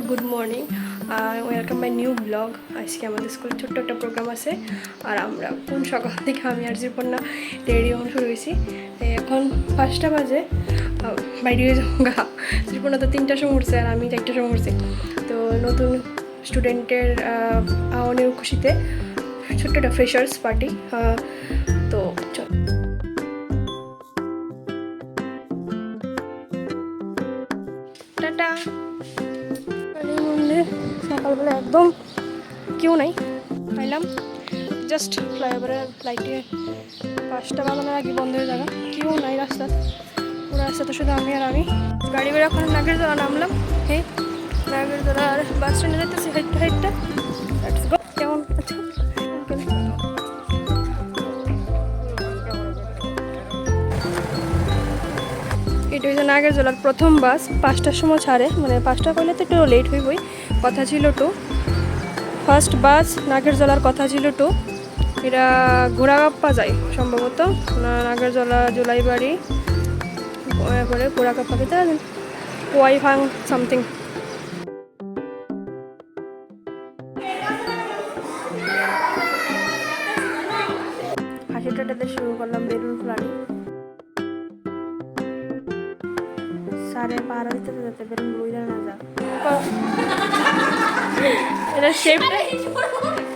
Good morning, welcome my new blog. আজকে আমাদের স্কুলে ছোট্ট একটা প্রোগ্রাম আছে, আর আমরা কোন সকাল থেকে আমি আর জীবনা রেডি হন শুরু হয়েছি। এখন 5টা বাজে, বাইরে হয়ে যাওয়া। জীবনা তো 3টার সময় উঠছে আর আমি 4টার সময় উঠছি। তো নতুন স্টুডেন্টের অনেক খুশিতে ছোট্ট একটা ফ্রেশার্স পার্টি। তো চল টাটা। সকালবেলা একদম কেউ নাই, পাইলাম জাস্ট ফ্লাইওভারের লাইটে 5টা বাজানোর আগে বন্ধ হয়ে যাবে, কেউ নাই রাস্তা। পুরো রাস্তাতে শুধু আমি আর আমি। গাড়ি বেড়ে এখন নাগেরজোড়া নামলাম। হ্যাঁ, নাগেরজোড়া আর বাস স্ট্যান্ডে যেতেছি হাইটটা হাইটটা। কেমন এটা হচ্ছে নাগেরজোলার প্রথম বাস। 5টার সময় ছাড়ে, মানে 5টা কইলে তো একটু লেট হইবই, কথা ছিল টু। ফার্স্ট বাস নাগেরজোলার কথা ছিল টু। এটা ঘোড়াগাপ্পা যায় সম্ভবত, নাগেরজোলা জোলাইবাড়ি, পরে ঘোড়াগাপ্পা খেতে ওয়াইফাং সামথিং। হাসিটাটাতে শুরু করলাম বেলুন ফুলানি। সারে পার হইতে যেতে বেলুন বইরা না যা। এটা শেপটা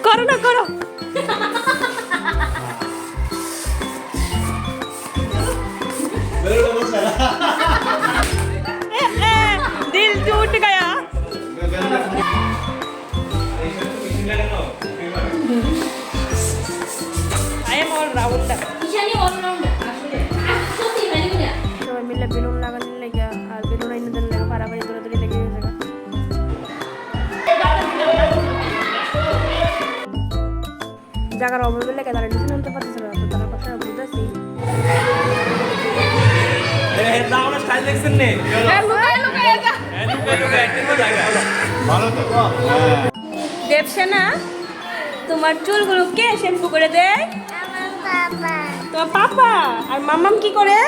করো না, করো। दिल टूट गया। I am all rounder. সবাই মিলে বেলুন লাগানোর লেগে আর বেলুন আইনে দিন লেগে পারাপারি করে দিলে লেগে গেছে। জায়গার অভাবে লেগে তারা ডিসিশন নিতে পারতেছে না, তো তারা কথা বুঝতেছি। দেবসেনা, তোমার চুলগুলো কে শ্যাম্পু করে দেয়? তোমার পাপা। আর মামাম কি করে?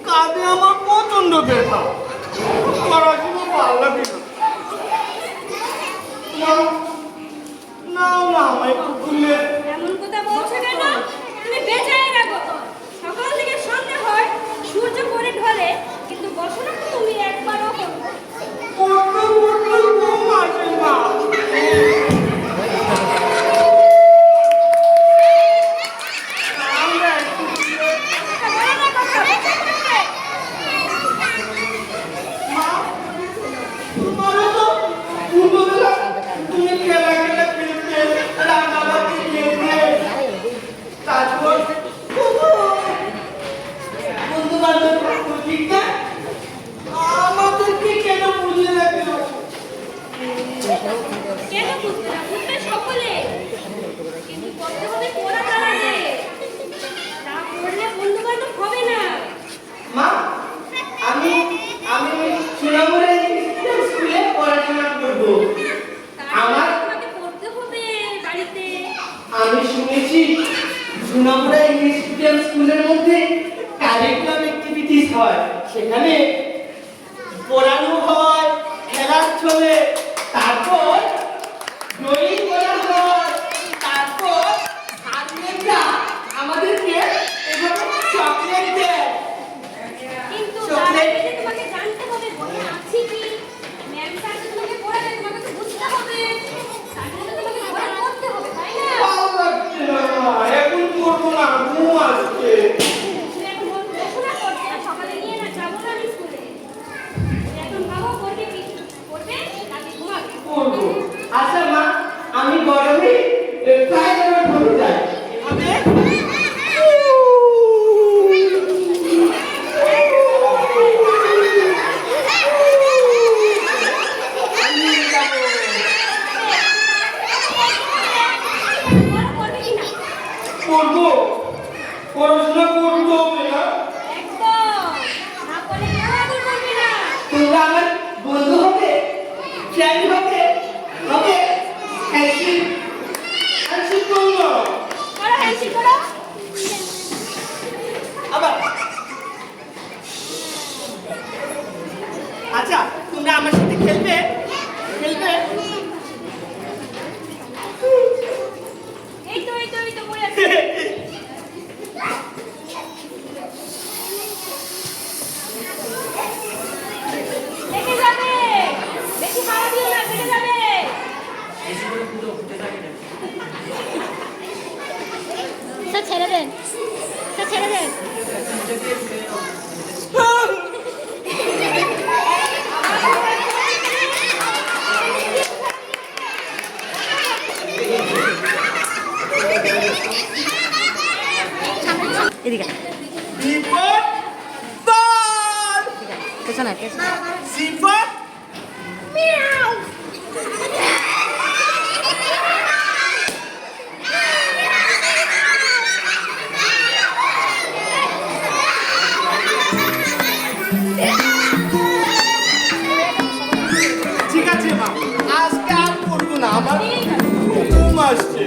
কাঁধে আমার প্রচন্ড ব্যথা, পড়াশোনা ভালো লাগে না। না আমায় একটু ঘুরলে। এমন কথা বলছো কেন? তুমি বেঁচে রাখো। সকাল থেকে সন্ধ্যা হয়, সূর্য পরে ঢলে, কিন্তু বসো না তুমি একবারও। ঘুম আসে না। কেন বুঝতে না? বুঝবে সকলে, কিন্তু করতে হবে পড়া কারণে। না পড়লে বন্ধু বান্ধব হবে না। মা, আমি সোনামুড়া স্কুলে পড়াশোনা করব। আমার তোমাকে পড়তে হবে বাড়িতে। আমি শুনেছি সোনামুড়া ইংলিশ মিডিয়াম স্কুলের মধ্যে কারিকুলাম অ্যাক্টিভিটিস হয়, সেখানে পড়ানো হয়, খেলা চলে, তারপর করবো। আচ্ছা মা, আমি গরমে ফ্রাই করে ভরে যাই। এভাবে করবে কিনা করবো, পড়াশোনা করবো বেটা। একদম না করে খেলাধুলা করবি না তোমরা আমার বন্ধু হবে, ফ্রেন্ড হবে, হবে হ্যান্ডশেক। হ্যান্ডশেক করবো। করো হ্যান্ডশেক করো আবার আচ্ছা, তোমরা আমার সাথে খেলবে, খেলবে। এই তো পড়ে আছে লেগে যাবে বেশি মারা দিও না লেগে যাবে স্যার ছেড়ে দেন স্যার ছেড়ে দেন এদিকে বিপদ তার পেছনে পেছনে বিপদ ঠিক আছে মা, আজকে আর করবো না, আমার ঘুম আসছে।